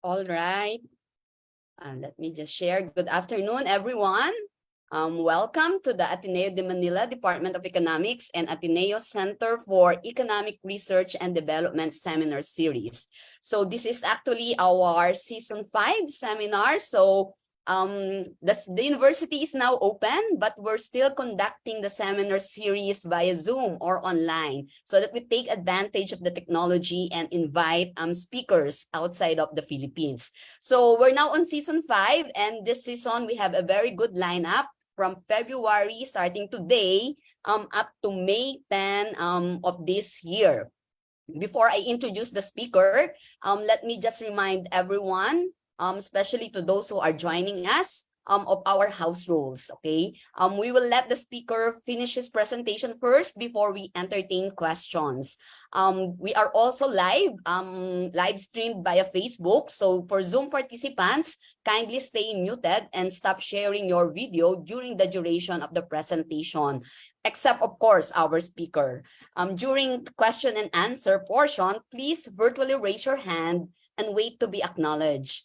All right. Let me just share. Good afternoon, everyone. Welcome to the Ateneo de Manila Department of Economics and Ateneo Center for Economic Research and Development Seminar Series. So this is actually our Season 5 seminar. So the university is now open, but we're still conducting the seminar series via Zoom or online so that we take advantage of the technology and invite speakers outside of the Philippines. So we're now on Season 5, and this season we have a very good lineup from February starting today up to May 10 of this year. Before I introduce the speaker, let me just remind everyone, especially to those who are joining us, of our house rules, okay? We will let the speaker finish his presentation first before we entertain questions. We are also live streamed via Facebook. So for Zoom participants, kindly stay muted and stop sharing your video during the duration of the presentation, except of course our speaker. During the question and answer portion, please virtually raise your hand and wait to be acknowledged.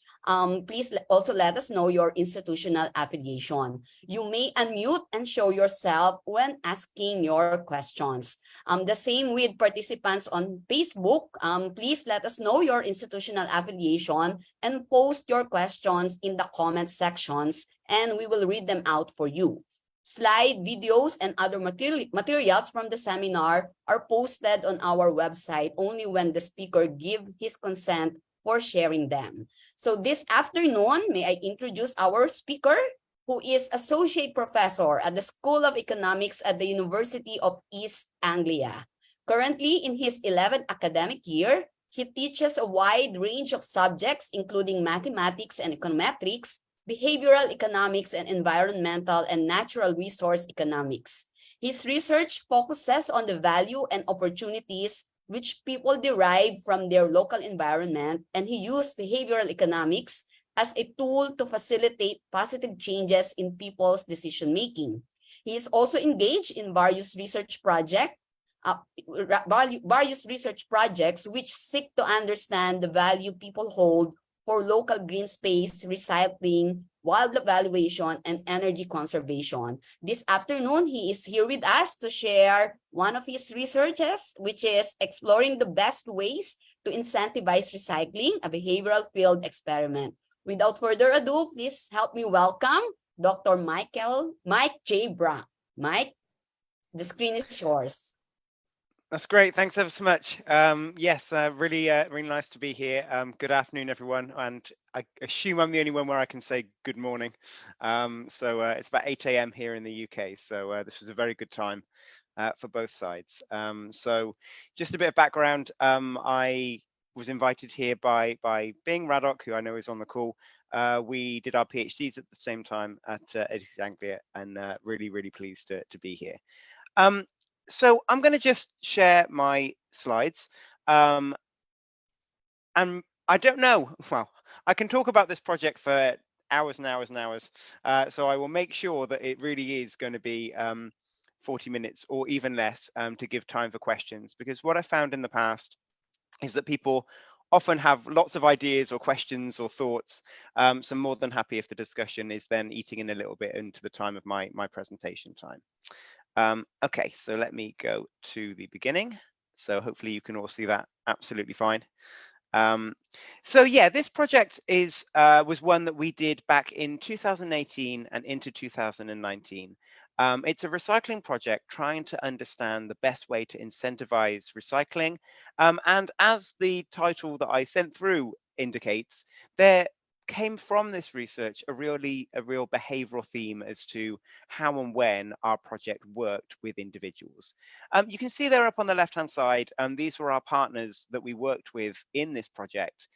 Please also let us know your institutional affiliation. You may unmute and show yourself when asking your questions. The same with participants on Facebook. Please let us know your institutional affiliation and post your questions in the comment sections, and we will read them out for you. Slide videos and other materials from the seminar are posted on our website only when the speaker gives his consent for sharing them. So this afternoon, may I introduce our speaker, who is Associate Professor at the School of Economics at the University of East Anglia. Currently, in his 11th academic year, he teaches a wide range of subjects, including mathematics and econometrics, behavioral economics, and environmental and natural resource economics. His research focuses on the value and opportunities which people derive from their local environment, and he used behavioral economics as a tool to facilitate positive changes in people's decision-making. He is also engaged in various research projects which seek to understand the value people hold for local green space, recycling, wildlife valuation, and energy conservation. This afternoon, he is here with us to share one of his researches, which is exploring the best ways to incentivize recycling, a behavioral field experiment. Without further ado, please help me welcome Dr. Mike J. Brown. Mike, the screen is yours. That's great. Thanks ever so much. Yes, really nice to be here. Good afternoon, everyone. And I assume I'm the only one where I can say good morning. It's about 8 a.m. here in the UK. So this was a very good time for both sides. So just a bit of background. I was invited here by Bing Radok, who I know is on the call. We did our PhDs at the same time at Anglia, and really pleased to be here. Um, so I'm going to just share my slides. And I don't know, well, I can talk about this project for hours and hours and hours. So I will make sure that it really is going to be 40 minutes or even less to give time for questions. Because what I found in the past is that people often have lots of ideas or questions or thoughts. So I'm more than happy if the discussion is then eating in a little bit into the time of my presentation time. Okay, so let me go to the beginning. So hopefully you can all see that absolutely fine. So yeah, this project was one that we did back in 2018 and into 2019. It's a recycling project trying to understand the best way to incentivize recycling. And as the title that I sent through indicates, there came from this research a real behavioral theme as to how and when our project worked with individuals. You can see there up on the left-hand side, these were our partners that we worked with in this project.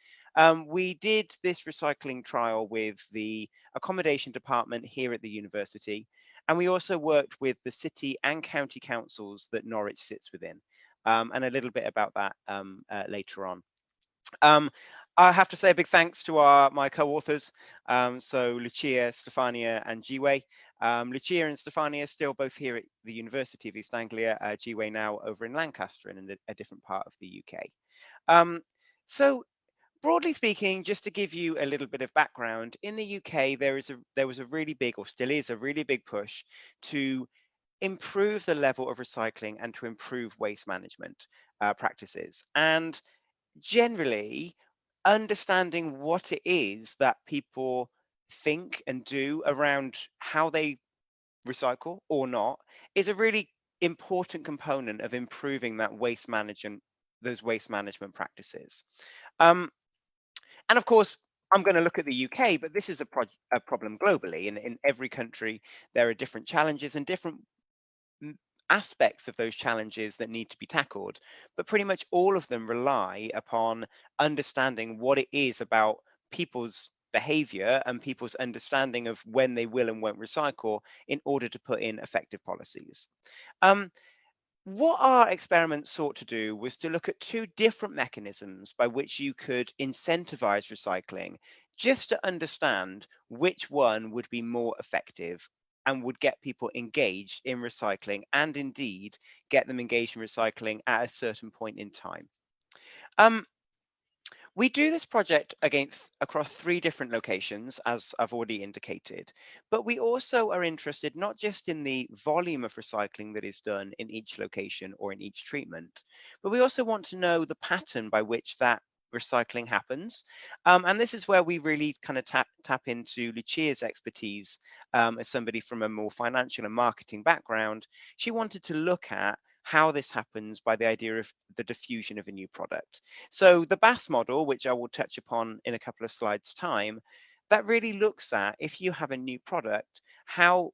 We did this recycling trial with the accommodation department here at the university, and we also worked with the city and county councils that Norwich sits within, and a little bit about that later on. I have to say a big thanks to my co-authors, so Lucia, Stefania, and Jiwei. Lucia and Stefania still both here at the University of East Anglia, Jiwei now over in Lancaster in a different part of the UK. So broadly speaking, just to give you a little bit of background, in the UK there was a really big, or still is a really big push to improve the level of recycling and to improve waste management practices. And generally, understanding what it is that people think and do around how they recycle or not is a really important component of improving that those waste management practices. Um, and of course, I'm going to look at the UK, but this is a problem globally. In every country, there are different challenges and different aspects of those challenges that need to be tackled, but pretty much all of them rely upon understanding what it is about people's behavior and people's understanding of when they will and won't recycle in order to put in effective policies. What our experiment sought to do was to look at two different mechanisms by which you could incentivize recycling, just to understand which one would be more effective and would get people engaged in recycling, and indeed get them engaged in recycling at a certain point in time. We do this project across 3 different locations, as I've already indicated, but we also are interested not just in the volume of recycling that is done in each location or in each treatment, but we also want to know the pattern by which that recycling happens. And this is where we really kind of tap into Lucia's expertise as somebody from a more financial and marketing background. She wanted to look at how this happens by the idea of the diffusion of a new product. So the BAS model, which I will touch upon in a couple of slides time, that really looks at, if you have a new product,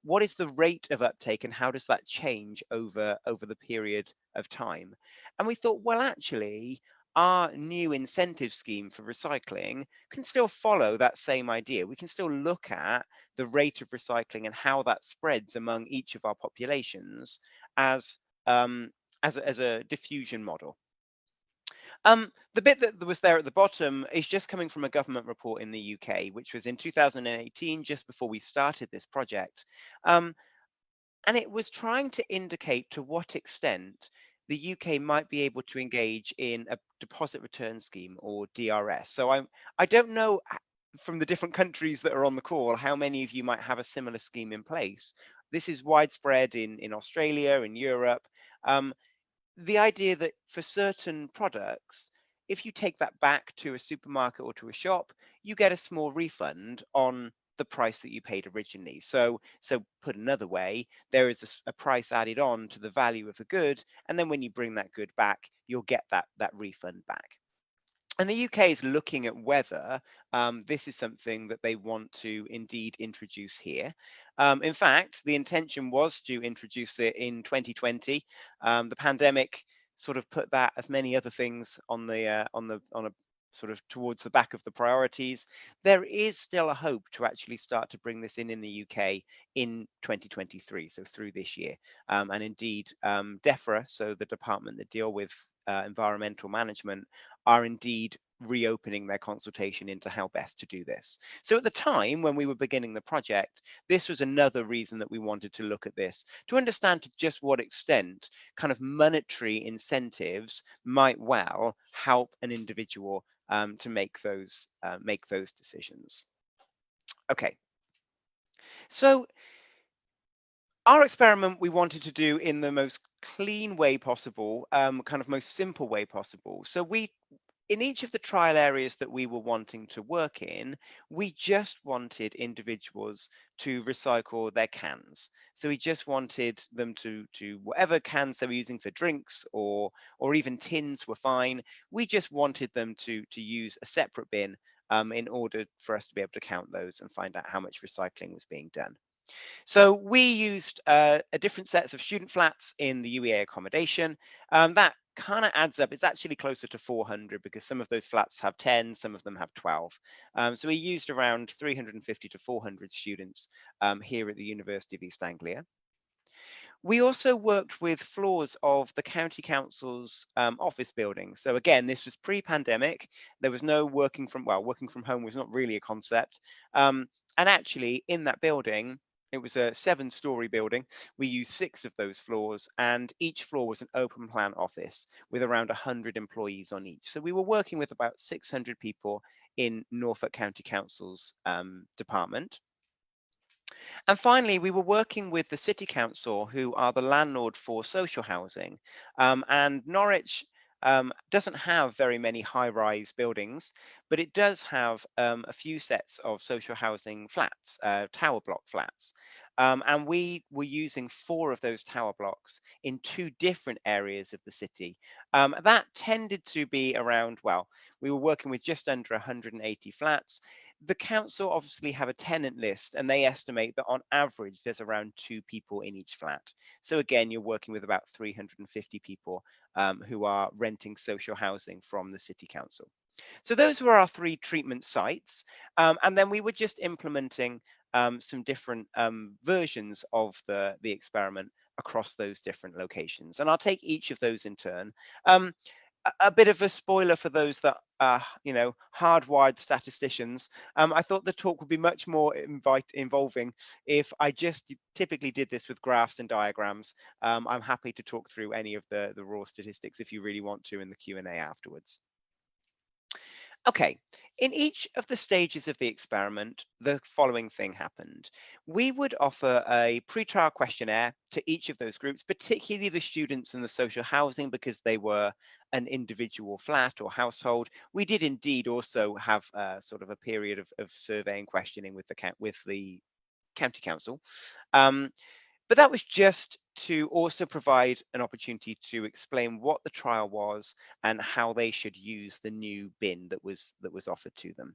what is the rate of uptake and how does that change over the period of time? And we thought, well, actually, our new incentive scheme for recycling can still follow that same idea. We can still look at the rate of recycling and how that spreads among each of our populations as a diffusion model. The bit that was there at the bottom is just coming from a government report in the UK, which was in 2018, just before we started this project. And it was trying to indicate to what extent the UK might be able to engage in a deposit return scheme, or DRS. So I don't know from the different countries that are on the call how many of you might have a similar scheme in place. This is widespread in Australia, in Europe. The idea that for certain products, if you take that back to a supermarket or to a shop, you get a small refund on the price that you paid originally. So put another way, there is a price added on to the value of the good, and then when you bring that good back, you'll get that refund back. And the UK is looking at whether this is something that they want to indeed introduce here. In fact, the intention was to introduce it in 2020. The pandemic sort of put that, as many other things, on a sort of towards the back of the priorities. There is still a hope to actually start to bring this in the UK in 2023, so through this year. And indeed, DEFRA, so the department that deal with environmental management, are indeed reopening their consultation into how best to do this. So at the time when we were beginning the project, this was another reason that we wanted to look at this, to understand to just what extent kind of monetary incentives might well help an individual to make those decisions. Okay, so our experiment we wanted to do in the most clean way possible, kind of most simple way possible. So in each of the trial areas that we were wanting to work in, we just wanted individuals to recycle their cans. So we just wanted them to whatever cans they were using for drinks or even tins were fine. We just wanted them to use a separate bin in order for us to be able to count those and find out how much recycling was being done. So we used different sets of student flats in the UEA accommodation. That kind of adds up. It's actually closer to 400 because some of those flats have 10, some of them have 12. So we used around 350 to 400 students here at the University of East Anglia. We also worked with floors of the County Council's office building. So again, this was pre-pandemic. There was no working from home was not really a concept. And actually in that building, it was a 7-story building. We used 6 of those floors, and each floor was an open plan office with around 100 employees on each. So we were working with about 600 people in Norfolk County Council's department. And finally, we were working with the City Council, who are the landlord for social housing. And Norwich doesn't have very many high-rise buildings, but it does have a few sets of social housing flats, tower block flats. And we were using 4 of those tower blocks in 2 different areas of the city. That tended to be around, we were working with just under 180 flats. The council obviously have a tenant list, and they estimate that on average there's around 2 people in each flat. So again, you're working with about 350 people who are renting social housing from the city council. So those were our 3 treatment sites, and then we were just implementing some different versions of the experiment across those different locations. And I'll take each of those in turn. A bit of a spoiler for those that are, hardwired statisticians. I thought the talk would be much more involving if I just typically did this with graphs and diagrams. I'm happy to talk through any of the raw statistics if you really want to in the Q&A afterwards. Okay, in each of the stages of the experiment, the following thing happened. We would offer a pre-trial questionnaire to each of those groups, particularly the students in the social housing, because they were an individual flat or household. We did indeed also have sort of a period of survey and questioning with the county council. But that was just to also provide an opportunity to explain what the trial was and how they should use the new bin that was offered to them.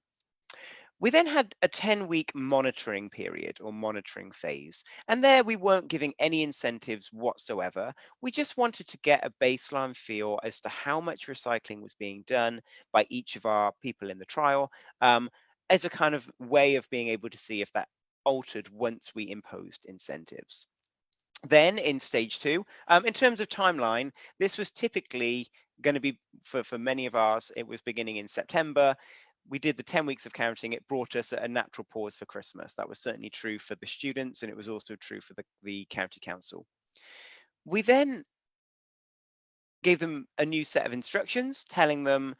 We then had a 10-week monitoring period or monitoring phase, and there we weren't giving any incentives whatsoever. We just wanted to get a baseline feel as to how much recycling was being done by each of our people in the trial, as a kind of way of being able to see if that altered once we imposed incentives. Then in stage 2, in terms of timeline, this was typically going to be, for many of ours, it was beginning in September. We did the 10 weeks of counting. It brought us a natural pause for Christmas. That was certainly true for the students, and it was also true for the county council. We then gave them a new set of instructions telling them,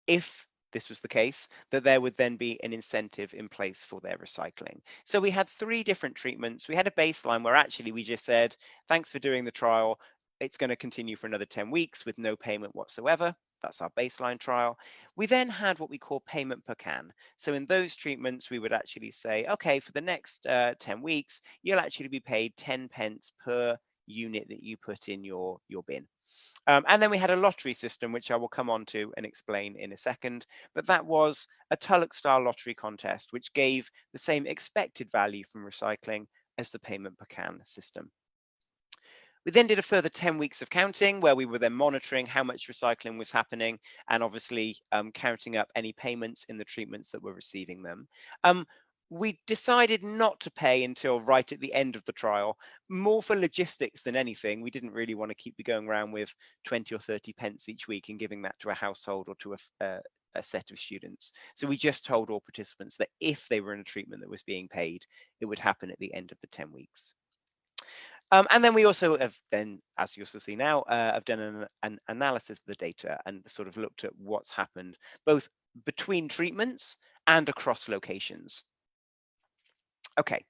if this was the case, that there would then be an incentive in place for their recycling. So we had 3 different treatments. We had a baseline where actually we just said, thanks for doing the trial. It's going to continue for another 10 weeks with no payment whatsoever. That's our baseline trial. We then had what we call payment per can. So in those treatments, we would actually say, okay, for the next 10 weeks, you'll actually be paid 10 pence per unit that you put in your bin. And then we had a lottery system, which I will come on to and explain in a second. But that was a Tulloch-style lottery contest, which gave the same expected value from recycling as the payment per can system. We then did a further 10 weeks of counting, where we were then monitoring how much recycling was happening and obviously counting up any payments in the treatments that were receiving them. We decided not to pay until right at the end of the trial, more for logistics than anything. We didn't really want to keep going around with 20 or 30 pence each week and giving that to a household or to a set of students. So we just told all participants that if they were in a treatment that was being paid, it would happen at the end of the 10 weeks. And then we also have then, as you also see now, have done an analysis of the data and sort of looked at what's happened both between treatments and across locations. Okay.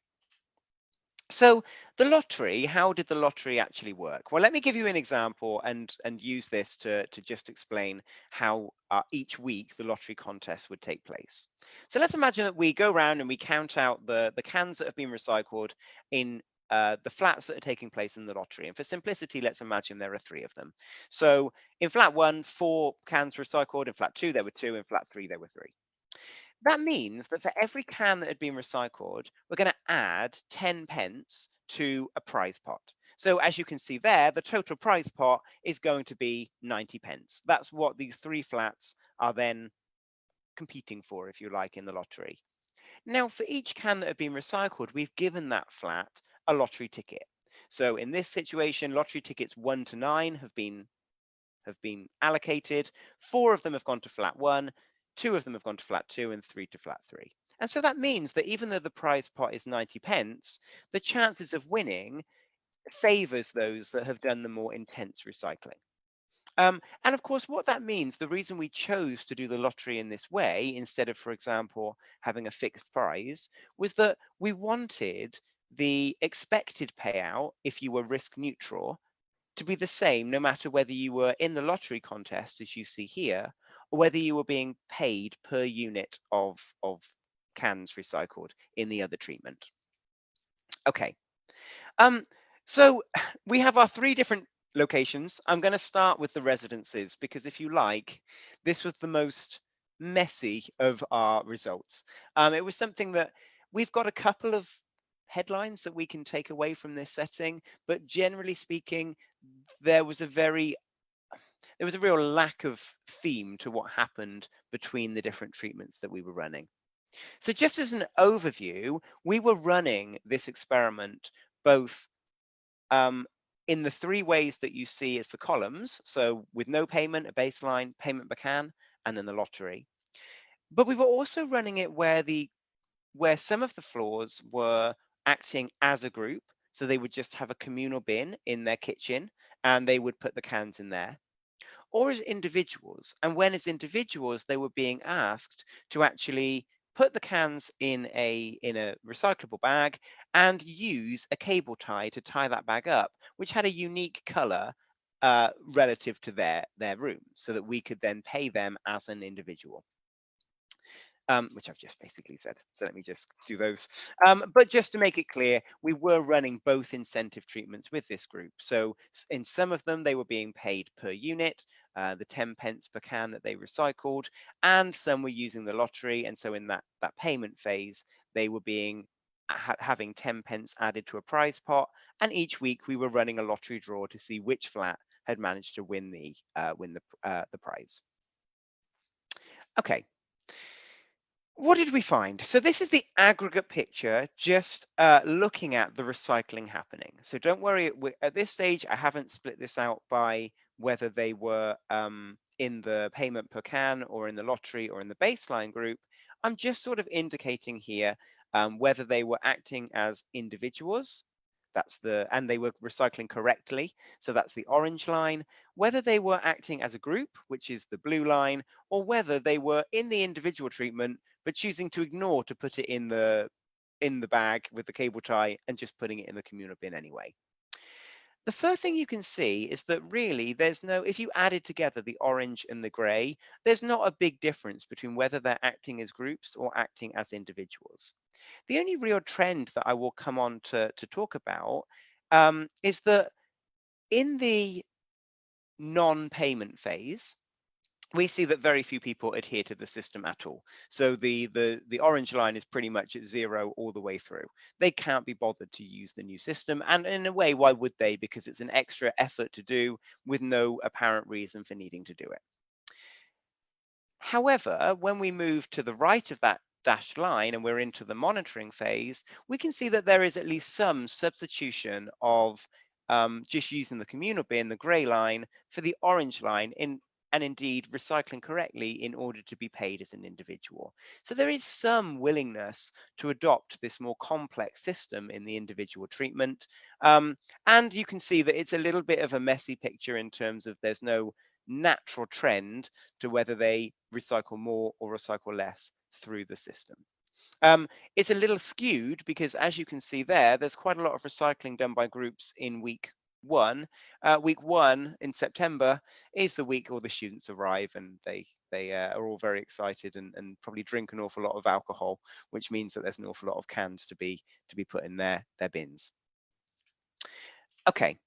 So the lottery, how did the lottery actually work? Well, let me give you an example and use this to just explain how each week the lottery contest would take place. So let's imagine that we go around and we count out the cans that have been recycled in the flats that are taking place in the lottery. And for simplicity, let's imagine there are 3 of them. So in flat 1, 4 cans recycled. In flat 2, there were 2. In flat 3, there were 3. That means that for every can that had been recycled, we're going to add 10 pence to a prize pot. So as you can see there, the total prize pot is going to be 90 pence. That's what these 3 flats are then competing for, if you like, in the lottery. Now, for each can that had been recycled, we've given that flat a lottery ticket. So in this situation, lottery tickets 1 to 9 have been allocated. 4 of them have gone to flat 1, 2 of them have gone to flat 2, and 3 to flat 3. And so that means that even though the prize pot is 90 pence, the chances of winning favors those that have done the more intense recycling. And of course, what that means, the reason we chose to do the lottery in this way, instead of, for example, having a fixed prize, was that we wanted the expected payout, if you were risk neutral, to be the same no matter whether you were in the lottery contest, as you see here, or whether you were being paid per unit of cans recycled in the other treatment. Okay, so we have our 3 different locations. I'm going to start with the residences because, if you like, this was the most messy of our results. It was something that we've got a couple of headlines that we can take away from this setting, but generally speaking, there was a real lack of theme to what happened between the different treatments that we were running. So just as an overview, we were running this experiment both in the 3 ways that you see as the columns, so with no payment, a baseline, payment per can, and then the lottery. But we were also running it where some of the floors were acting as a group, so they would just have a communal bin in their kitchen and they would put the cans in there, or as individuals. And when as individuals, they were being asked to actually put the cans in a recyclable bag and use a cable tie to tie that bag up, which had a unique color relative to their room, so that we could then pay them as an individual. Which I've just basically said. So let me just do those. But just to make it clear, we were running both incentive treatments with this group. So in some of them, they were being paid per unit, the 10 pence per can that they recycled, and some were using the lottery. And so in that payment phase, they were having 10 pence added to a prize pot. And each week we were running a lottery draw to see which flat had managed to win the prize. Okay. What did we find? So this is the aggregate picture, just looking at the recycling happening. So don't worry, at this stage, I haven't split this out by whether they were in the payment per can or in the lottery or in the baseline group. I'm just sort of indicating here whether they were acting as individuals, and they were recycling correctly, so that's the orange line, whether they were acting as a group, which is the blue line, or whether they were in the individual treatment but choosing to ignore to put it in the bag with the cable tie and just putting it in the communal bin anyway. The first thing you can see is that really there's no, if you added together the orange and the grey, there's not a big difference between whether they're acting as groups or acting as individuals. The only real trend that I will come on to talk about is that in the non-payment phase, we see that very few people adhere to the system at all. So the orange line is pretty much at zero all the way through. They can't be bothered to use the new system. And in a way, why would they? Because it's an extra effort to do with no apparent reason for needing to do it. However, when we move to the right of that dashed line and we're into the monitoring phase, we can see that there is at least some substitution of just using the communal bin, the grey line, for the orange line, and indeed recycling correctly in order to be paid as an individual. So there is some willingness to adopt this more complex system in the individual treatment. And you can see that it's a little bit of a messy picture in terms of there's no natural trend to whether they recycle more or recycle less through the system. It's a little skewed because, as you can see there, there's quite a lot of recycling done by groups in week one. Week one in September is the week all the students arrive, and they are all very excited and probably drink an awful lot of alcohol, which means that there's an awful lot of cans to be put in their bins. Okay,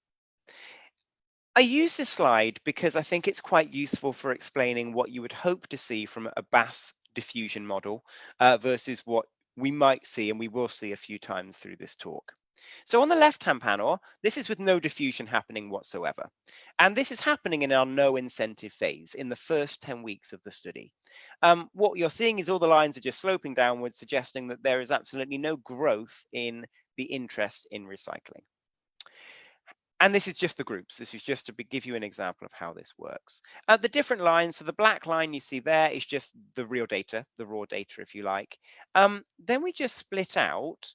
I use this slide because I think it's quite useful for explaining what you would hope to see from a BAS diffusion model versus what we might see and we will see a few times through this talk. So on the left-hand panel, this is with no diffusion happening whatsoever. And this is happening in our no incentive phase in the first 10 weeks of the study. What you're seeing is all the lines are just sloping downwards, suggesting that there is absolutely no growth in the interest in recycling. And this is just the groups. This is just to give you an example of how this works. The different lines, so the black line you see there is just the real data, the raw data, if you like. Then we just split out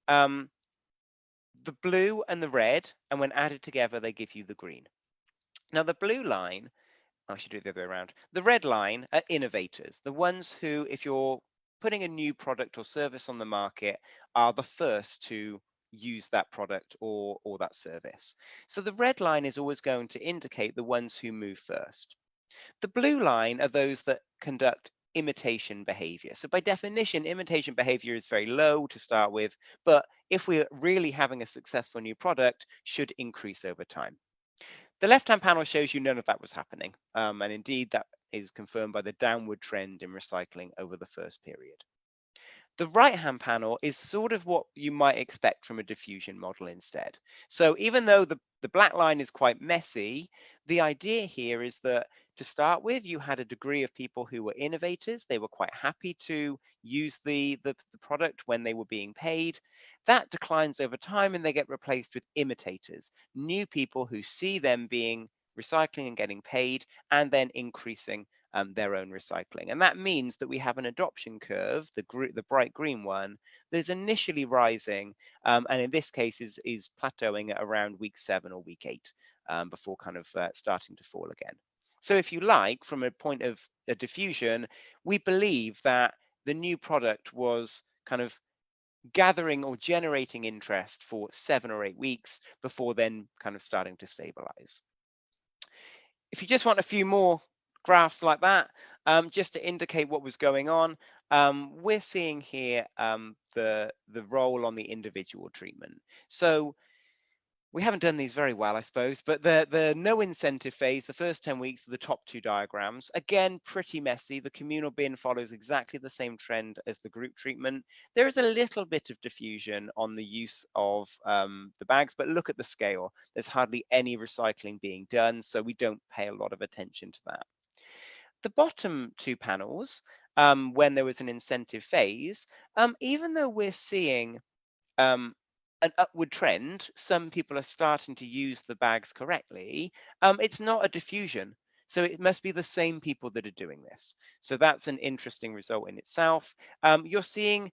the blue and the red, and when added together, they give you the green. Now, the blue line, I should do it the other way around. The red line are innovators, the ones who, if you're putting a new product or service on the market, are the first to use that product or that service. So the red line is always going to indicate the ones who move first. The blue line are those that conduct imitation behavior. So by definition, imitation behavior is very low to start with, but if we're really having a successful new product, should increase over time. The left-hand panel shows you none of that was happening. And indeed, that is confirmed by the downward trend in recycling over the first period. The right-hand panel is sort of what you might expect from a diffusion model instead. So even though the black line is quite messy, the idea here is that to start with, you had a degree of people who were innovators. They were quite happy to use the product when they were being paid. That declines over time and they get replaced with imitators, new people who see them being recycling and getting paid and then increasing their own recycling. And that means that we have an adoption curve, the bright green one, that's initially rising, and in this case is plateauing at around week 7 or week 8 before kind of starting to fall again. So if you like, from a point of a diffusion, we believe that the new product was kind of gathering or generating interest for 7 or 8 weeks before then kind of starting to stabilize. If you just want a few more graphs like that, just to indicate what was going on, we're seeing here the role on the individual treatment. So we haven't done these very well, I suppose, but the no incentive phase, the first 10 weeks, are the top two diagrams. Again, pretty messy. The communal bin follows exactly the same trend as the group treatment. There is a little bit of diffusion on the use of the bags, but look at the scale. There's hardly any recycling being done, so we don't pay a lot of attention to that. The bottom two panels, when there was an incentive phase, even though we're seeing um, an upward trend, some people are starting to use the bags correctly, it's not a diffusion. So it must be the same people that are doing this. So that's an interesting result in itself. You're seeing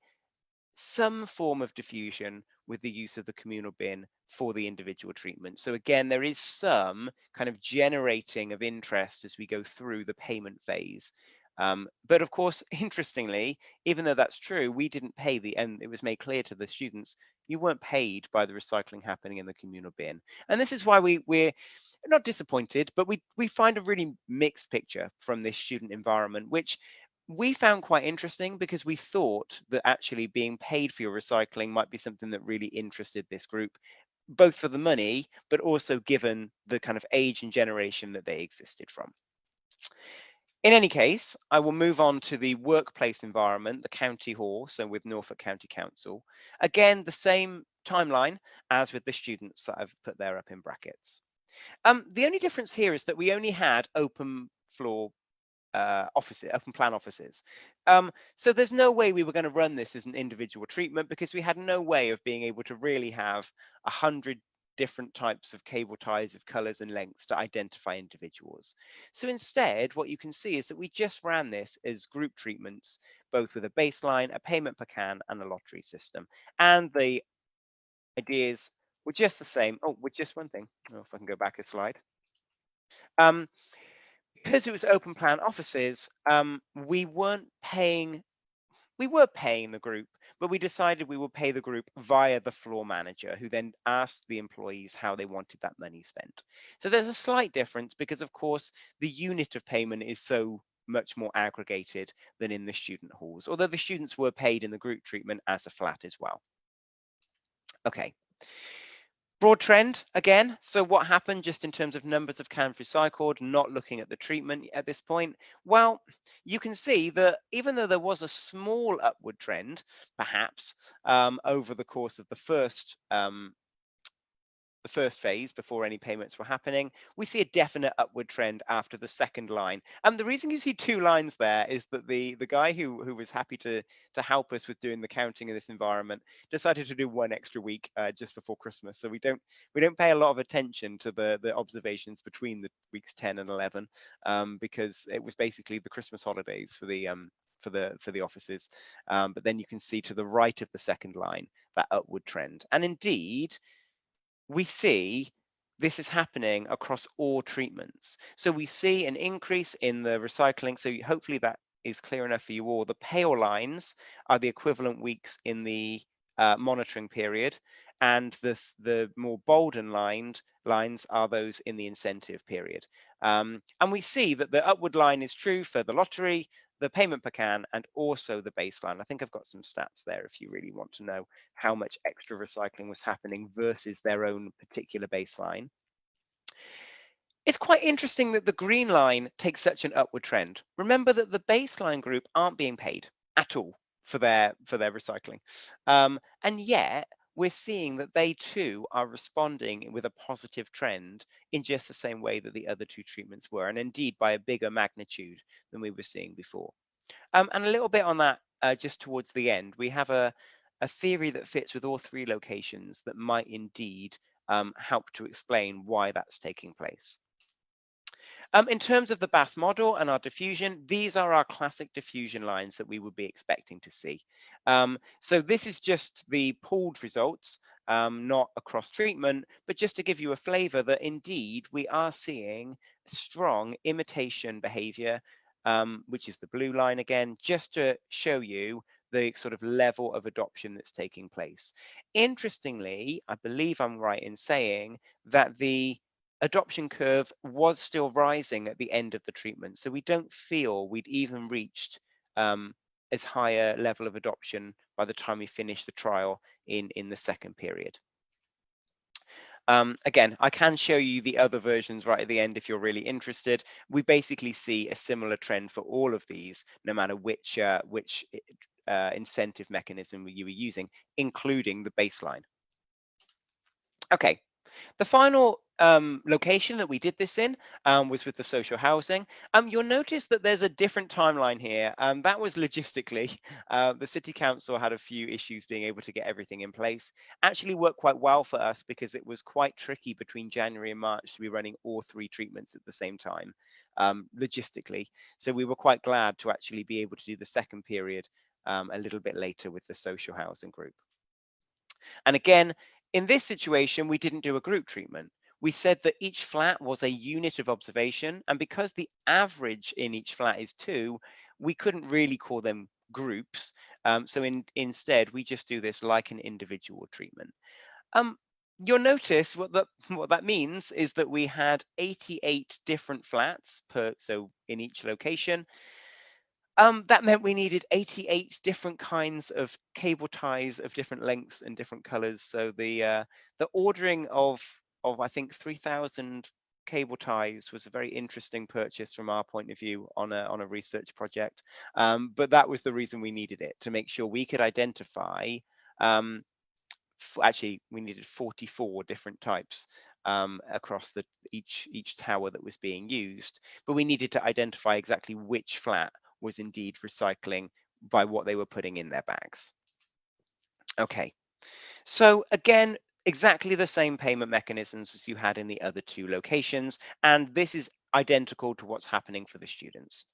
some form of diffusion with the use of the communal bin for the individual treatment. So again, there is some kind of generating of interest as we go through the payment phase. But of course, interestingly, even though that's true, we didn't pay and it was made clear to the students, you weren't paid by the recycling happening in the communal bin. And this is why we're not disappointed, but we find a really mixed picture from this student environment, which we found quite interesting because we thought that actually being paid for your recycling might be something that really interested this group, both for the money, but also given the kind of age and generation that they existed from. In any case, I will move on to the workplace environment, the county hall, so with Norfolk County Council. Again, the same timeline as with the students that I've put there up in brackets. The only difference here is that we only had open floor offices, open plan offices. So there's no way we were going to run this as an individual treatment because we had no way of being able to really have 100 different types of cable ties of colors and lengths to identify individuals. So instead, what you can see is that we just ran this as group treatments, both with a baseline, a payment per can, and a lottery system. And the ideas were just the same. Oh, with just one thing. Oh, if I can go back a slide. Because it was open plan offices, we were paying the group, but we decided we would pay the group via the floor manager, who then asked the employees how they wanted that money spent. So there's a slight difference because, of course, the unit of payment is so much more aggregated than in the student halls, although the students were paid in the group treatment as a flat as well. Okay. Broad trend again. So what happened just in terms of numbers of cans recycled, not looking at the treatment at this point? Well, you can see that even though there was a small upward trend, perhaps over the course of the first phase before any payments were happening, we see a definite upward trend after the second line. And the reason you see two lines there is that the guy who was happy to help us with doing the counting in this environment decided to do one extra week just before Christmas. So we don't pay a lot of attention to the observations between the weeks 10 and 11 because it was basically the Christmas holidays for the offices. But then you can see to the right of the second line that upward trend. And indeed, we see this is happening across all treatments. So we see an increase in the recycling. So hopefully that is clear enough for you all. The pale lines are the equivalent weeks in the monitoring period, and the more bold and lines are those in the incentive period. And we see that the upward line is true for the lottery, the payment per can, and also the baseline. I think I've got some stats there if you really want to know how much extra recycling was happening versus their own particular baseline. It's quite interesting that the green line takes such an upward trend. Remember that the baseline group aren't being paid at all for their recycling. And yet we're seeing that they too are responding with a positive trend in just the same way that the other two treatments were, and indeed by a bigger magnitude than we were seeing before. And a little bit on that just towards the end, we have a theory that fits with all three locations that might indeed help to explain why that's taking place. In terms of the BAS model and our diffusion, these are our classic diffusion lines that we would be expecting to see. So this is just the pooled results, not across treatment, but just to give you a flavor that indeed we are seeing strong imitation behavior, which is the blue line again, just to show you the sort of level of adoption that's taking place. Interestingly, I believe I'm right in saying that the adoption curve was still rising at the end of the treatment. So we don't feel we'd even reached as high a level of adoption by the time we finish the trial in the second period. Again, I can show you the other versions right at the end if you're really interested. We basically see a similar trend for all of these, no matter which incentive mechanism you were using, including the baseline. Okay, the final location that we did this in was with the social housing. You'll notice that there's a different timeline here. That was logistically. The city council had a few issues being able to get everything in place. Actually worked quite well for us because it was quite tricky between January and March to be running all three treatments at the same time, logistically. So we were quite glad to actually be able to do the second period a little bit later with the social housing group. And again, in this situation, we didn't do a group treatment. we said that each flat was a unit of observation, and because the average in each flat is 2, we couldn't really call them groups. So instead, we just do this like an individual treatment. You'll notice what that means is that we had 88 different flats so in each location. That meant we needed 88 different kinds of cable ties of different lengths and different colors. So the ordering of I think 3,000 cable ties was a very interesting purchase from our point of view on a research project. But that was the reason we needed it, to make sure we could identify. Actually, we needed 44 different types across each tower that was being used, but we needed to identify exactly which flat was indeed recycling by what they were putting in their bags. Okay, so again, exactly the same payment mechanisms as you had in the other 2 locations, and this is identical to what's happening for the students.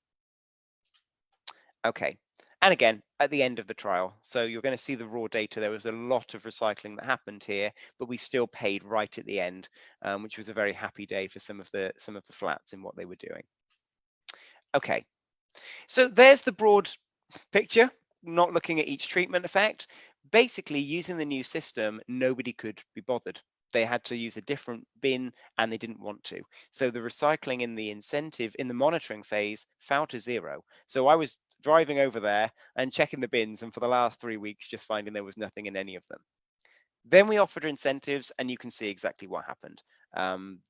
Okay, and again, at the end of the trial, so you're going to see the raw data. There was a lot of recycling that happened here, but we still paid right at the end, which was a very happy day for some of the flats in what they were doing. Okay, so there's the broad picture, not looking at each treatment effect. Basically, using the new system, nobody could be bothered. They had to use a different bin and they didn't want to. So the recycling in the monitoring phase fell to 0. So I was driving over there and checking the bins, and for the last 3 weeks, just finding there was nothing in any of them. Then we offered incentives, and you can see exactly what happened.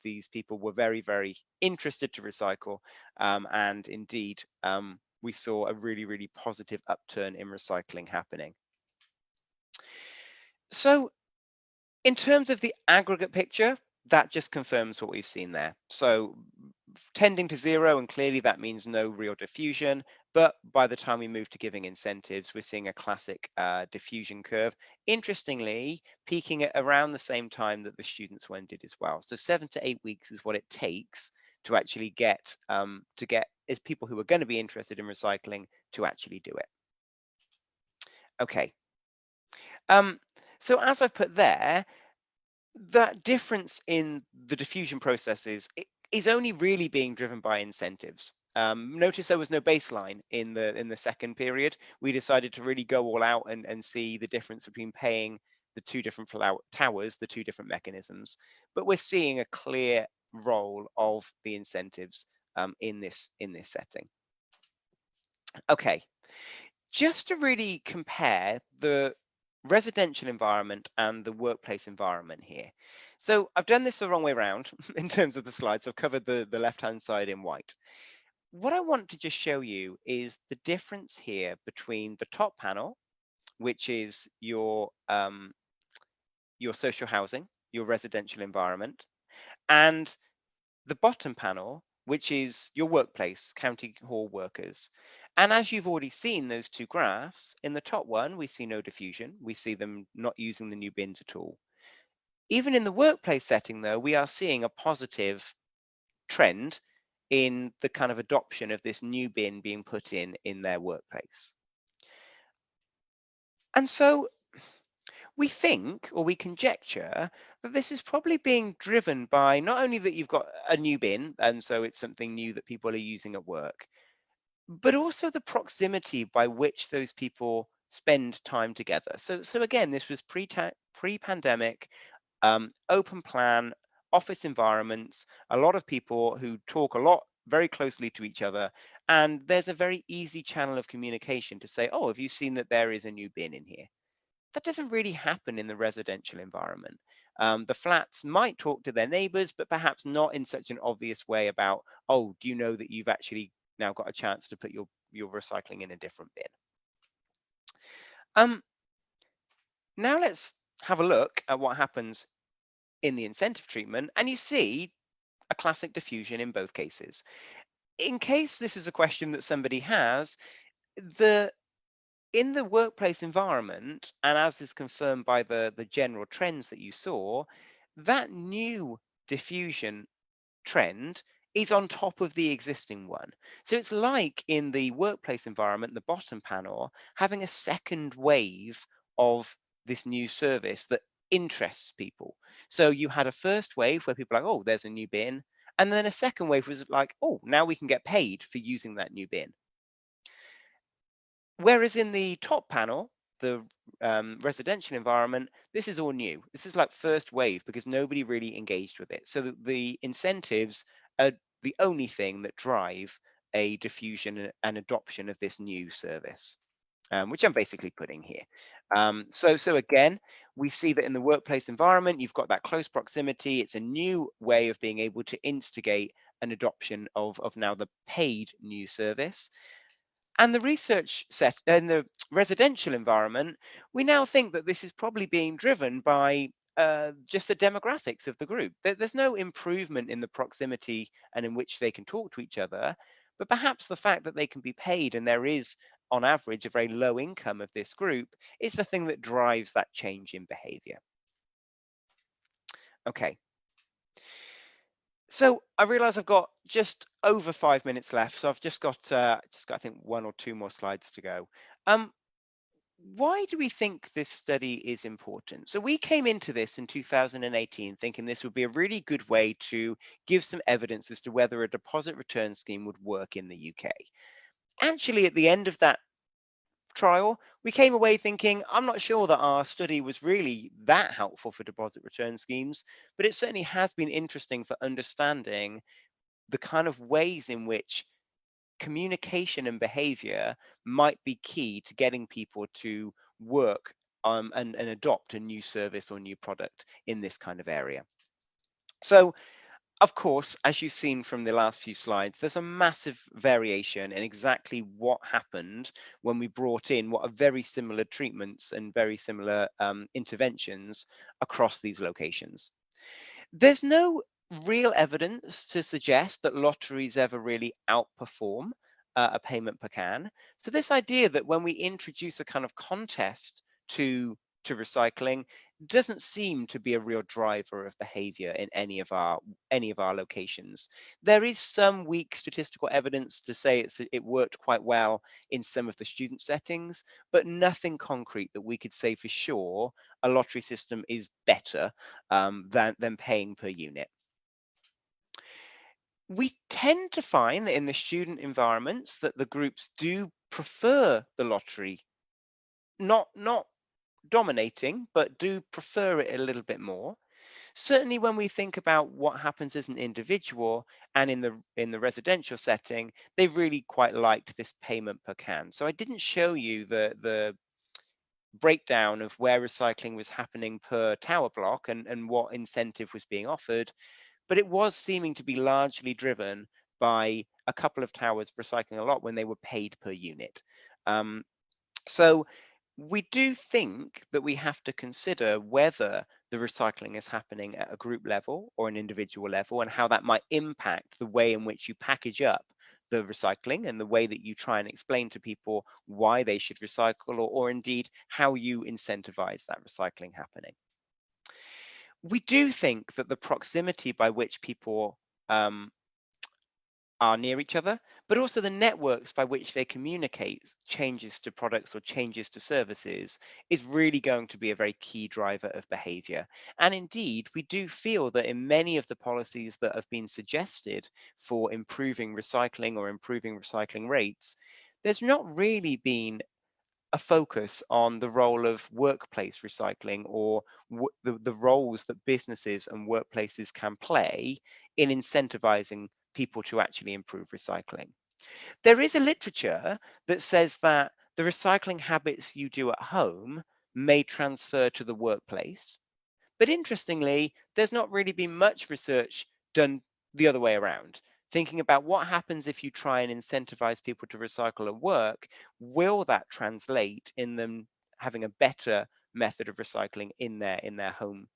These people were very, very interested to recycle, and indeed, we saw a really, really positive upturn in recycling happening. So in terms of the aggregate picture, that just confirms what we've seen there. So tending to 0, and clearly that means no real diffusion. But by the time we move to giving incentives, we're seeing a classic diffusion curve. Interestingly, peaking at around the same time that the students did as well. So 7 to 8 weeks is what it takes to actually get is people who are going to be interested in recycling to actually do it. Okay. So as I've put there, that difference in the diffusion processes is only really being driven by incentives. Notice there was no baseline in the second period. We decided to really go all out and see the difference between paying the 2 different towers, the 2 different mechanisms. But we're seeing a clear role of the incentives in this setting. Okay, just to really compare the residential environment and the workplace environment here. So I've done this the wrong way around in terms of the slides. I've covered the left-hand side in white. What I want to just show you is the difference here between the top panel, which is your social housing, your residential environment, and the bottom panel, which is your workplace, county hall workers. And as you've already seen those 2 graphs, in the top one, we see no diffusion. We see them not using the new bins at all. Even in the workplace setting, though, we are seeing a positive trend in the kind of adoption of this new bin being put in their workplace. And so we think, or we conjecture, that this is probably being driven by not only that you've got a new bin, and so it's something new that people are using at work, but also the proximity by which those people spend time together. So again, this was pre-pandemic, open plan, office environments, a lot of people who talk a lot very closely to each other, and there's a very easy channel of communication to say, oh, have you seen that there is a new bin in here? That doesn't really happen in the residential environment. The flats might talk to their neighbors, but perhaps not in such an obvious way about, oh, do you know that you've actually now got a chance to put your recycling in a different bin? Now let's have a look at what happens in the incentive treatment, and you see a classic diffusion in both cases. In case this is a question that somebody has, in the workplace environment, and as is confirmed by the general trends that you saw, that new diffusion trend is on top of the existing one. So it's like in the workplace environment, the bottom panel, having a second wave of this new service that interests people. So you had a first wave where people are like, oh, there's a new bin. And then a second wave was like, oh, now we can get paid for using that new bin. Whereas in the top panel, the residential environment, this is all new. This is like first wave because nobody really engaged with it. So the incentives are the only thing that drive a diffusion and adoption of this new service, which I'm basically putting here. So again, we see that in the workplace environment, you've got that close proximity. It's a new way of being able to instigate an adoption of now the paid new service. And the research set in the residential environment, we now think that this is probably being driven by just the demographics of the group. There's no improvement in the proximity and in which they can talk to each other, but perhaps the fact that they can be paid and there is, on average, a very low income of this group is the thing that drives that change in behavior. Okay. So I realize I've got just over 5 minutes left, so I've just got I think 1 or 2 more slides to go. Why do we think this study is important? So we came into this in 2018 thinking this would be a really good way to give some evidence as to whether a deposit return scheme would work in the UK. Actually, at the end of that trial, we came away thinking, I'm not sure that our study was really that helpful for deposit return schemes, but it certainly has been interesting for understanding the kind of ways in which communication and behavior might be key to getting people to work and adopt a new service or new product in this kind of area. So, of course, as you've seen from the last few slides, there's a massive variation in exactly what happened when we brought in what are very similar treatments and very similar interventions across these locations. There's no real evidence to suggest that lotteries ever really outperform a payment per can. So this idea that when we introduce a kind of contest to recycling doesn't seem to be a real driver of behavior in any of our locations. There is some weak statistical evidence to say it worked quite well in some of the student settings, but nothing concrete that we could say for sure a lottery system is better than paying per unit. We tend to find that in the student environments that the groups do prefer the lottery, not dominating, but do prefer it a little bit more. Certainly when we think about what happens as an individual and in the residential setting, they really quite liked this payment per can. So I didn't show you the breakdown of where recycling was happening per tower block and what incentive was being offered, but it was seeming to be largely driven by a couple of towers recycling a lot when they were paid per unit. So we do think that we have to consider whether the recycling is happening at a group level or an individual level and how that might impact the way in which you package up the recycling and the way that you try and explain to people why they should recycle or indeed how you incentivize that recycling happening. We do think that the proximity by which people are near each other, but also the networks by which they communicate changes to products or changes to services is really going to be a very key driver of behavior. And indeed, we do feel that in many of the policies that have been suggested for improving recycling or improving recycling rates, there's not really been a focus on the role of workplace recycling or the roles that businesses and workplaces can play in incentivizing people to actually improve recycling. There is a literature that says that the recycling habits you do at home may transfer to the workplace. But interestingly, there's not really been much research done the other way around, thinking about what happens if you try and incentivize people to recycle at work. Will that translate in them having a better method of recycling in their home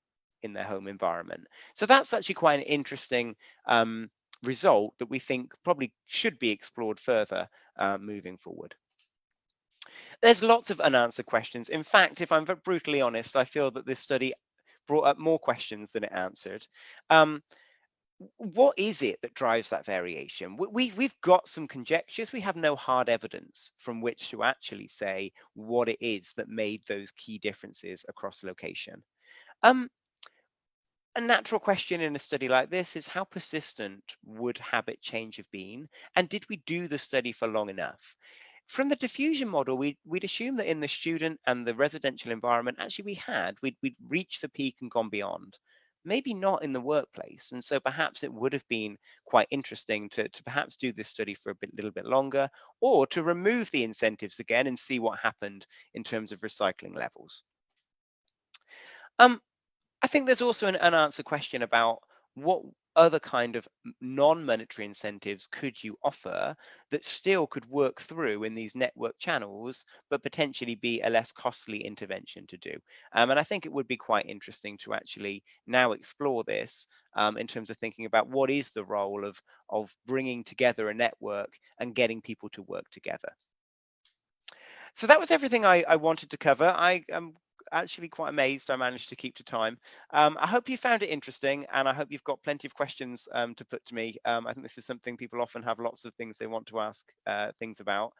environment? So that's actually quite an interesting result that we think probably should be explored further moving forward. There's lots of unanswered questions. In fact, if I'm brutally honest, I feel that this study brought up more questions than it answered. What is it that drives that variation? We've got some conjectures. We have no hard evidence from which to actually say what it is that made those key differences across location. A natural question in a study like this is how persistent would habit change have been? And did we do the study for long enough? From the diffusion model, we'd assume that in the student and the residential environment, actually we'd reached the peak and gone beyond. Maybe not in the workplace. And so perhaps it would have been quite interesting to perhaps do this study for little bit longer, or to remove the incentives again and see what happened in terms of recycling levels. I think there's also an unanswered question about what other kind of non-monetary incentives could you offer that still could work through in these network channels, but potentially be a less costly intervention to do. And I think it would be quite interesting to actually now explore this in terms of thinking about what is the role of bringing together a network and getting people to work together. So that was everything I wanted to cover. I am actually quite amazed I managed to keep to time. I hope you found it interesting, and I hope you've got plenty of questions to put to me. I think this is something people often have lots of things they want to ask things about.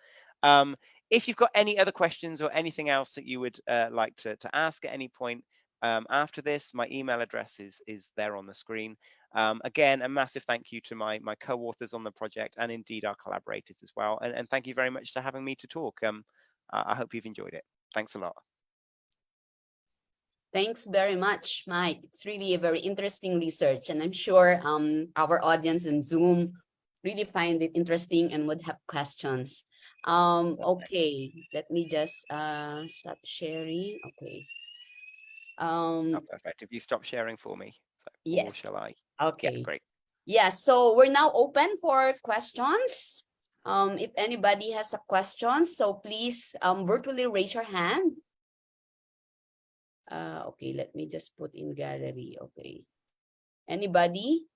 If you've got any other questions or anything else that you would like to ask at any point after this, my email address is there on the screen. Again, a massive thank you to my co-authors on the project, and indeed our collaborators as well. And thank you very much for having me to talk. I hope you've enjoyed it. Thanks a lot. Thanks very much, Mike. It's really a very interesting research, and I'm sure our audience in Zoom really find it interesting and would have questions. Okay, let me just stop sharing. Okay. Oh, perfect. If you stop sharing for me, or Yes. shall I? Yeah, Okay. great. Yeah, so we're now open for questions. If anybody has a question, so please virtually raise your hand. Okay, let me just put in gallery. Okay. Anybody?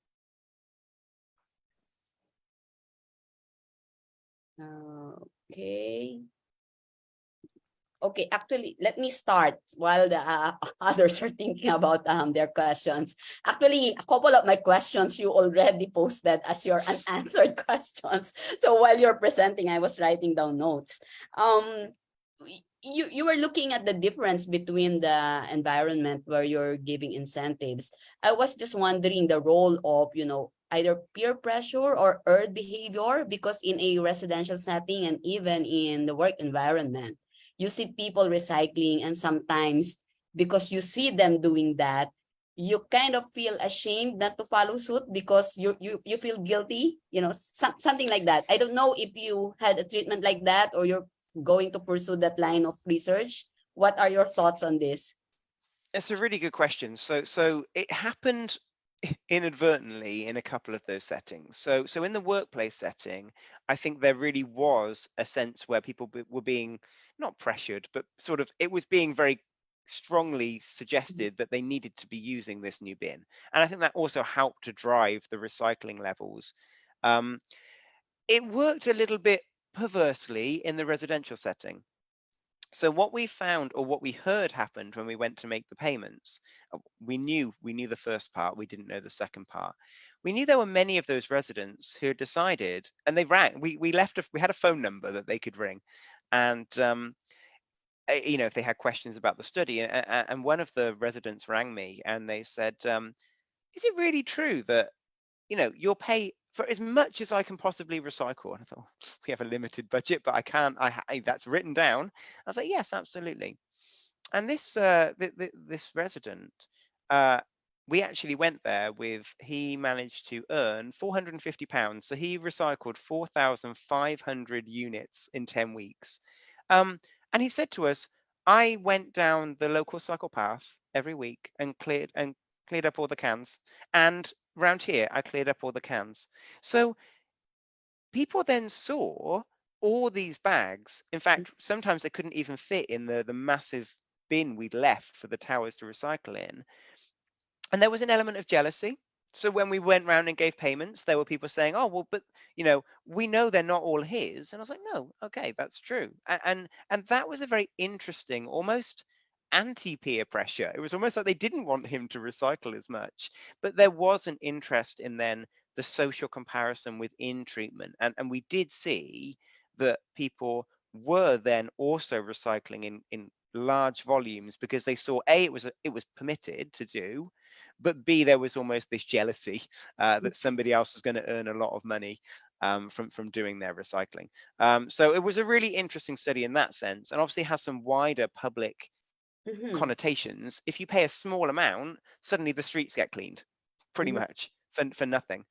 Okay. Okay, actually, let me start while the others are thinking about their questions. Actually, a couple of my questions you already posted as your unanswered questions. So while you're presenting, I was writing down notes. You were looking at the difference between the environment where you're giving incentives. I was just wondering the role of, either peer pressure or earned behavior, because in a residential setting and even in the work environment, you see people recycling, and sometimes because you see them doing that, you kind of feel ashamed not to follow suit because you feel guilty, something like that. I don't know if you had a treatment like that or you're going to pursue that line of research. What are your thoughts on this? It's a really good question. So it happened inadvertently in a couple of those settings. So in the workplace setting, I think there really was a sense where people were being not pressured, but sort of it was being very strongly suggested that they needed to be using this new bin. And I think that also helped to drive the recycling levels. Um, it worked a little bit perversely in the residential setting. So what we found, or what we heard happened when we went to make the payments, we knew the first part, we didn't know the second part. We knew there were many of those residents who had decided, and they rang. We had a phone number that they could ring, and if they had questions about the study, and one of the residents rang me and they said, "Is it really true that you'll pay for as much as I can possibly recycle?" And I thought, we have a limited budget, but I can't. That's written down. I was like, yes, absolutely. And this resident, uh, we actually went there with. He managed to earn £450, so he recycled 4,500 units in 10 weeks. And he said to us, "I went down the local cycle path every week and cleared up all the cans, and round here I cleared up all the cans." So people then saw all these bags. In fact, sometimes they couldn't even fit in the massive bin we'd left for the towers to recycle in. And there was an element of jealousy. So when we went round and gave payments, there were people saying, "Oh, well, but we know they're not all his." And I was like, "No, okay, that's true." And that was a very interesting, almost anti-peer pressure. It was almost like they didn't want him to recycle as much, but there was an interest in then the social comparison within treatment, and we did see that people were then also recycling in large volumes because they saw A, it was permitted to do, but B, there was almost this jealousy that somebody else was going to earn a lot of money from doing their recycling. So it was a really interesting study in that sense, and obviously has some wider public Mm-hmm. connotations. If you pay a small amount, suddenly the streets get cleaned, pretty Mm-hmm. much for nothing.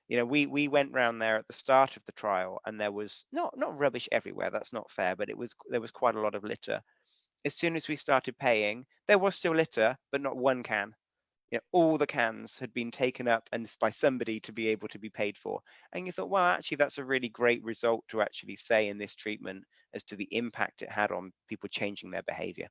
We went round there at the start of the trial, and there was not rubbish everywhere. That's not fair, but there was quite a lot of litter. As soon as we started paying, there was still litter, but not one can. All the cans had been taken up and by somebody to be able to be paid for. And you thought, well, actually, that's a really great result to actually say in this treatment as to the impact it had on people changing their behavior.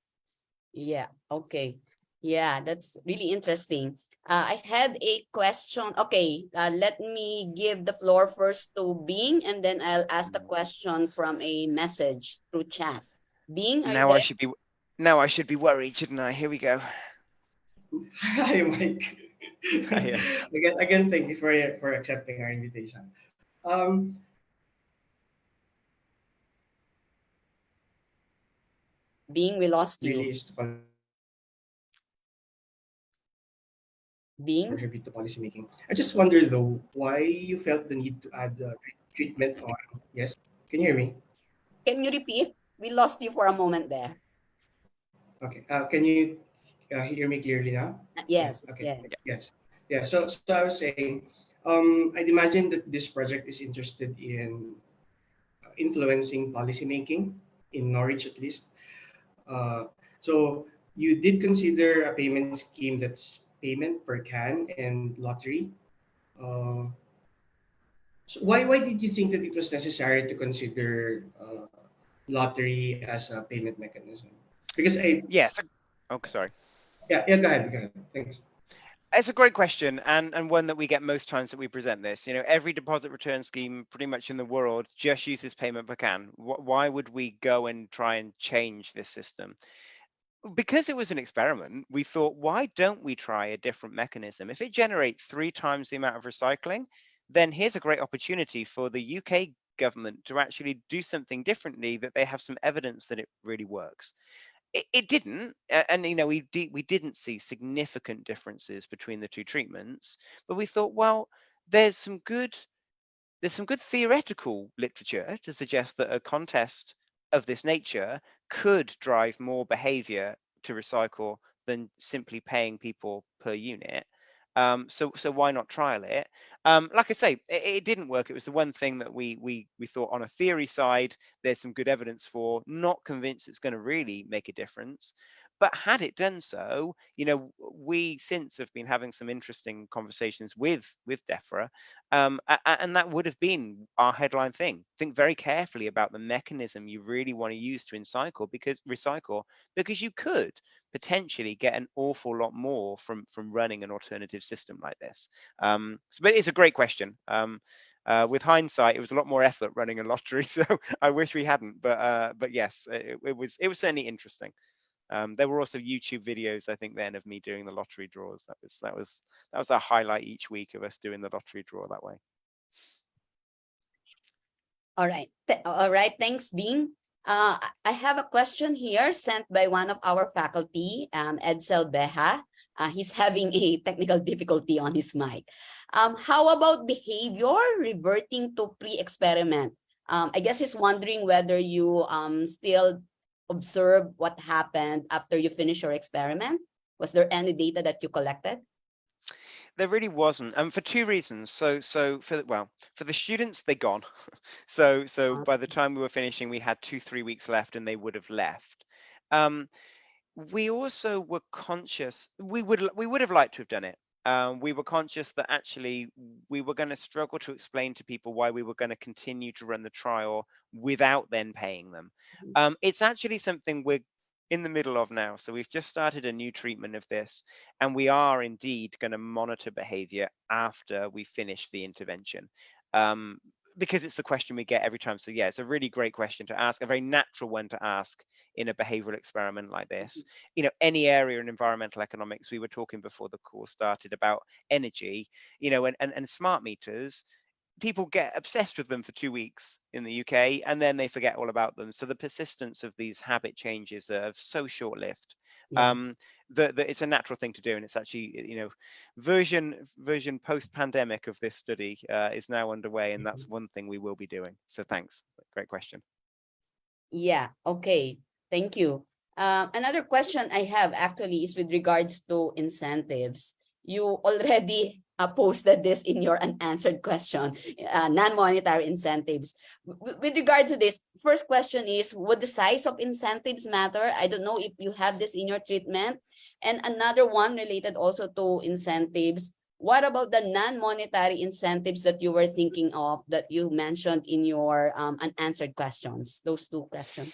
Yeah, okay. Yeah, that's really interesting. I had a question. Okay, let me give the floor first to Bing, and then I'll ask the question from a message through chat. Bing, are you Now I there? should be now I should be worried, shouldn't I? Here we go. Hi, Mike. Yeah. Again, thank you for accepting our invitation. Um, Bing, we lost really you. is to Bing, contribute to policymaking. I just wonder though why you felt the need to add treatment on. Yes, can you hear me? can you repeat? We lost you for a moment there. Okay. Can you hear me clearly now? Yeah. Yes, Okay. yes. Yes. Yeah. So I was saying, I'd imagine that this project is interested in influencing policymaking in Norwich at least. Uh, so you did consider a payment scheme that's payment per can and lottery. Uh, so why did you think that it was necessary to consider lottery as a payment mechanism? Because I Yes. Oh, sorry. yeah, go ahead, thanks. It's a great question, and one that we get most times that we present this. Every deposit return scheme pretty much in the world just uses payment per can. Why would we go and try and change this system? Because it was an experiment, we thought, why don't we try a different mechanism? If it generates 3 times the amount of recycling, then here's a great opportunity for the UK government to actually do something differently that they have some evidence that it really works. It didn't, and we didn't see significant differences between the two treatments, but we thought, well, there's some good there's some good theoretical literature to suggest that a contest of this nature could drive more behavior to recycle than simply paying people per unit. So why not trial it? Like I say, it didn't work. It was the one thing that we thought on a theory side, there's some good evidence for. Not convinced it's going to really make a difference. But had it done so, we since have been having some interesting conversations with DEFRA, and that would have been our headline thing. Think very carefully about the mechanism you really want to use to recycle, because you could potentially get an awful lot more from running an alternative system like this. But it's a great question. With hindsight, it was a lot more effort running a lottery, so I wish we hadn't. But yes, it was certainly interesting. There were also YouTube videos, I think, then of me doing the lottery draws. That was a highlight each week of us doing the lottery draw that way. All right. All right. Thanks, Bing. I have a question here sent by one of our faculty, Edsel Beha. He's having a technical difficulty on his mic. How about behavior reverting to pre-experiment? I guess he's wondering whether you still observe what happened after you finish your experiment. Was there any data that you collected? There really wasn't, and for two reasons. So for the students, they're gone. So Uh, by the time we were finishing, we had 2-3 weeks left, and they would have left. Um, we also were conscious. We would have liked to have done it. We were conscious that actually we were going to struggle to explain to people why we were going to continue to run the trial without then paying them. It's actually something we're in the middle of now. So we've just started a new treatment of this, and we are indeed going to monitor behavior after we finish the intervention. Um, because it's the question we get every time. So yeah, it's a really great question to ask, a very natural one to ask in a behavioral experiment like this. Any area in environmental economics, we were talking before the course started about energy, and smart meters. people get obsessed with them for 2 weeks in the UK and then they forget all about them. So the persistence of these habit changes are so short-lived. Yeah. That it's a natural thing to do, and it's actually, version post-pandemic of this study is now underway, and that's one thing we will be doing. So thanks, great question. Yeah, okay. Thank you. Another question I have actually is with regards to incentives. You already posted this in your unanswered question, non-monetary incentives. With regard to this, first question is, would the size of incentives matter? I don't know if you have this in your treatment. And another one related also to incentives. What about the non-monetary incentives that you were thinking of that you mentioned in your unanswered questions? Those two questions.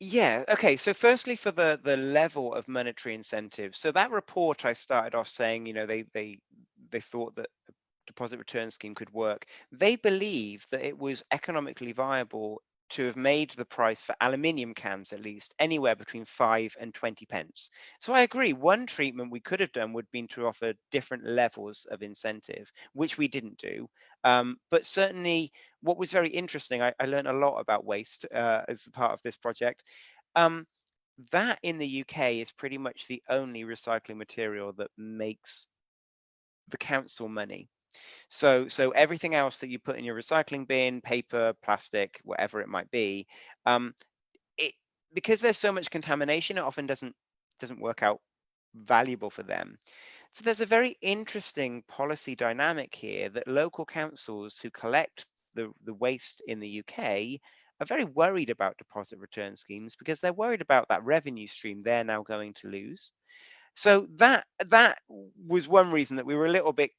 Yeah, okay. So firstly, for the level of monetary incentives. So that report I started off saying, they thought that a deposit return scheme could work. They believed that it was economically viable to have made the price for aluminium cans at least anywhere between 5 and 20 pence. So I agree, one treatment we could have done would have been to offer different levels of incentive, which we didn't do. But certainly what was very interesting, I learned a lot about waste as part of this project. That in the UK is pretty much the only recycling material that makes the council money. So everything else that you put in your recycling bin, paper, plastic, whatever it might be, it because there's so much contamination, it often doesn't work out valuable for them. So there's a very interesting policy dynamic here that local councils who collect the waste in the UK are very worried about deposit return schemes because they're worried about that revenue stream they're now going to lose. So that was one reason that we were a little bit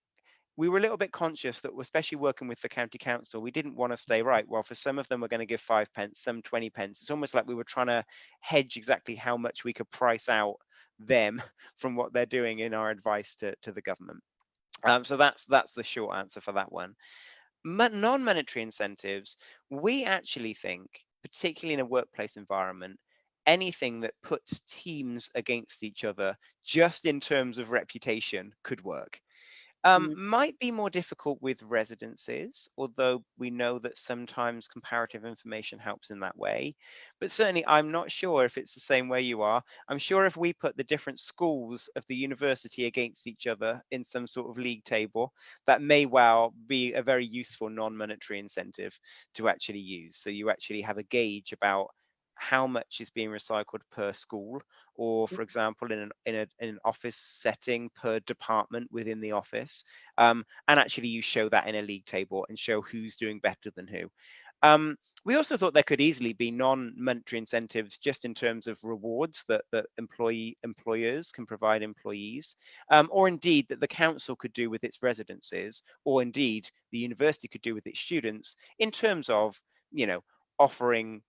conscious that, especially working with the county council, we didn't want to stay right. Well, for some of them, we're going to give 5 pence, some 20 pence. It's almost like we were trying to hedge exactly how much we could price out them from what they're doing in our advice to the government. So that's the short answer for that one. Non-monetary incentives, we actually think, particularly in a workplace environment, anything that puts teams against each other just in terms of reputation could work. Might be more difficult with residences, although we know that sometimes comparative information helps in that way. But certainly, I'm not sure if it's the same way you are. I'm sure if we put the different schools of the university against each other in some sort of league table, that may well be a very useful non-monetary incentive to actually use. So you actually have a gauge about how much is being recycled per school, or for example in an office setting per department within the office, and actually you show that in a league table and show who's doing better than who. We also thought there could easily be non-monetary incentives just in terms of rewards that employers can provide employees, or indeed that the council could do with its residences, or indeed the university could do with its students in terms of, offering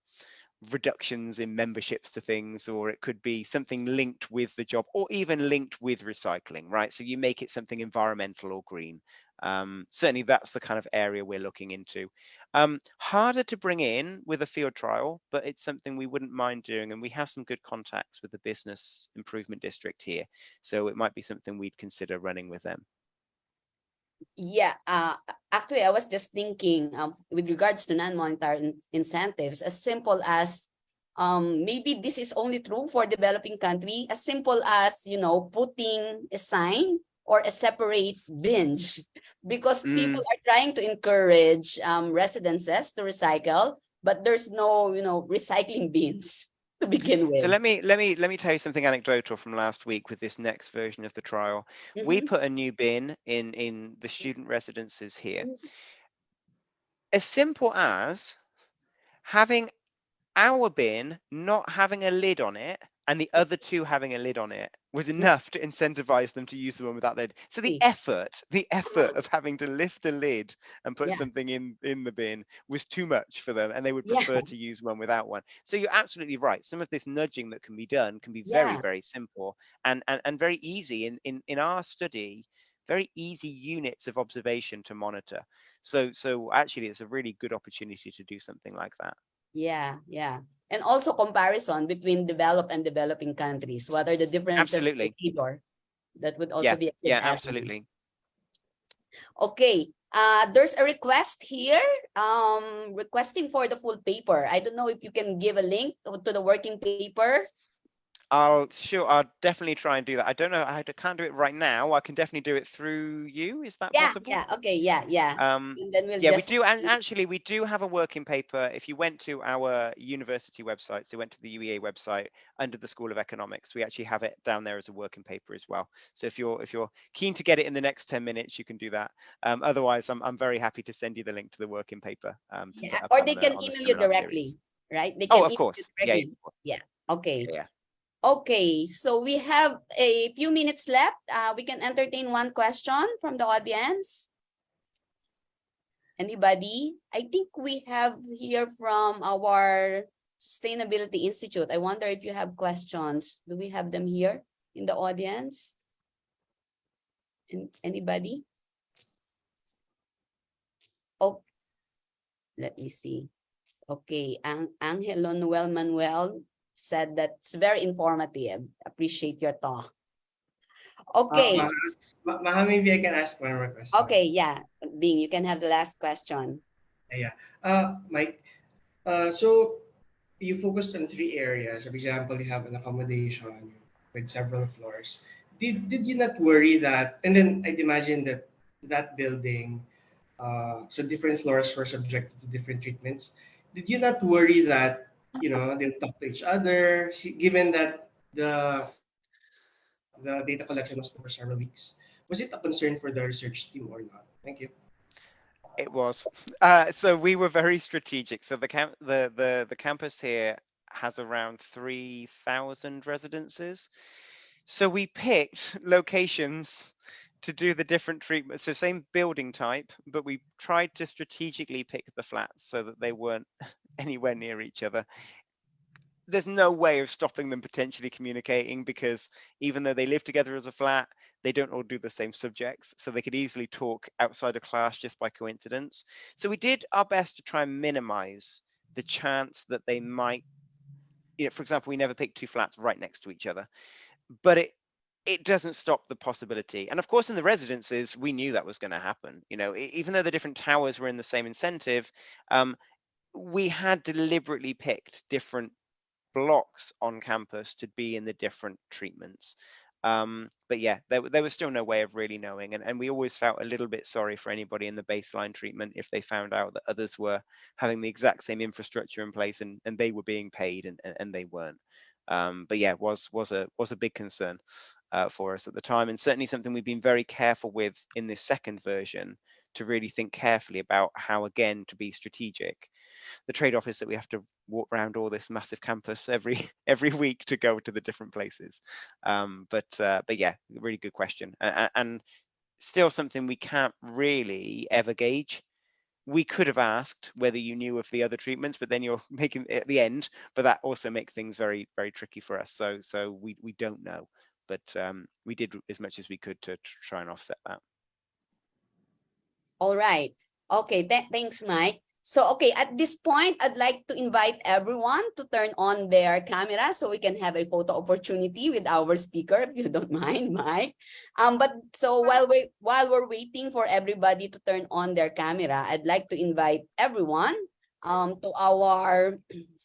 reductions in memberships to things, or it could be something linked with the job, or even linked with recycling, right? So you make it something environmental or green. Certainly that's the kind of area we're looking into. Harder to bring in with a field trial, but it's something we wouldn't mind doing, and we have some good contacts with the business improvement district here, so it might be something we'd consider running with them. Yeah, actually, I was just thinking with regards to non-monetary incentives, as simple as maybe this is only true for developing country, as simple as, putting a sign or a separate binge, because people are trying to encourage residences to recycle, but there's no, recycling bins to begin with. So let me tell you something anecdotal from last week with this next version of the trial. We put a new bin in the student residences here. As simple as having our bin not having a lid on it and the other two having a lid on it was enough to incentivize them to use the one without lid. So the effort of having to lift the lid and put something in the bin was too much for them, and they would prefer to use one without one. So you're absolutely right. Some of this nudging that can be done can be very, very simple and very easy in our study, very easy units of observation to monitor. So actually it's a really good opportunity to do something like that. Yeah. And also comparison between developed and developing countries. What are the differences in Absolutely. behavior? That would also be a good avenue. Absolutely. Okay. There's a request here, requesting for the full paper. I don't know if you can give a link to the working paper. I'll definitely try and do that. I don't know, I can't do it right now. I can definitely do it through you. Is that possible? Okay, yeah. And then we'll Yeah, we just do, and actually we do have a working paper. If you went to our university website, so went to the UEA website under the School of Economics, we actually have it down there as a working paper as well. So if you're keen to get it in the next 10 minutes, you can do that. Otherwise, I'm very happy to send you the link to the working paper to put up or they can on the email you seminar directly, series. right? They Oh, can of email you course. Yeah, directly. Yeah. Okay. yeah. Okay, so we have a few minutes left. We can entertain one question from the audience. Anybody? I think we have here from our Sustainability Institute. I wonder if you have questions. Do we have them here in the audience? Anybody? Oh, let me see. Okay, Angelo Noel Manuel said that's very informative. Appreciate your talk. Okay. Maybe I can ask one more question. Okay, yeah. Bing, you can have the last question. Yeah. Mike, so you focused on three areas. For example, you have an accommodation with several floors. Did you not worry that? And then I'd imagine that that building, so different floors were subjected to different treatments. Did you not worry that they'll talk to each other, given that the data collection was done for several weeks? Was it a concern for the research team or not? Thank you. It was. So we were very strategic. So the campus here has around 3,000 residences. So we picked locations to do the different treatments. So same building type, but we tried to strategically pick the flats so that they weren't anywhere near each other. There's no way of stopping them potentially communicating, because even though they live together as a flat, they don't all do the same subjects, so they could easily talk outside of class just by coincidence. So we did our best to try and minimize the chance that they might, for example, we never picked two flats right next to each other, but it doesn't stop the possibility. And of course, in the residences, we knew that was going to happen. Even though the different towers were in the same incentive, we had deliberately picked different blocks on campus to be in the different treatments. But yeah, there was still no way of really knowing. And we always felt a little bit sorry for anybody in the baseline treatment if they found out that others were having the exact same infrastructure in place and they were being paid and they weren't. But yeah, was a big concern for us at the time, and certainly something we've been very careful with in this second version, to really think carefully about how, again, to be strategic. The trade-off is that we have to walk around all this massive campus every week to go to the different places. But yeah, really good question, and still something we can't really ever gauge. We could have asked whether you knew of the other treatments, but then you're making it at the end. But that also makes things very, very tricky for us. So we don't know, but we did as much as we could to try and offset that. All right. Okay, thanks, Mike. So, okay, at this point, I'd like to invite everyone to turn on their camera so we can have a photo opportunity with our speaker, if you don't mind, Mike. But so while we're waiting for everybody to turn on their camera, I'd like to invite everyone to our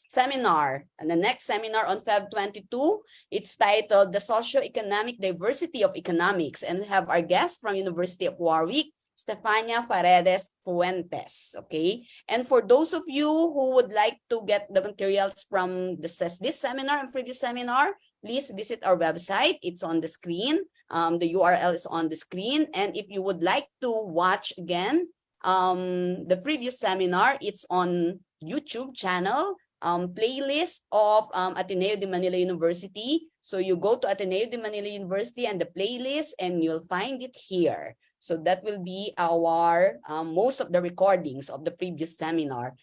seminar. And the next seminar on Feb 22, it's titled The Socioeconomic Diversity of Economics, and we have our guest from University of Warwick, Stefania Paredes Fuentes, okay? And for those of you who would like to get the materials from this seminar and previous seminar, please visit our website. It's on the screen. The URL is on the screen. And if you would like to watch again the previous seminar, it's on YouTube channel, playlist of Ateneo de Manila University. So you go to Ateneo de Manila University and the playlist, and you'll find it here. So that will be our most of the recordings of the previous seminar.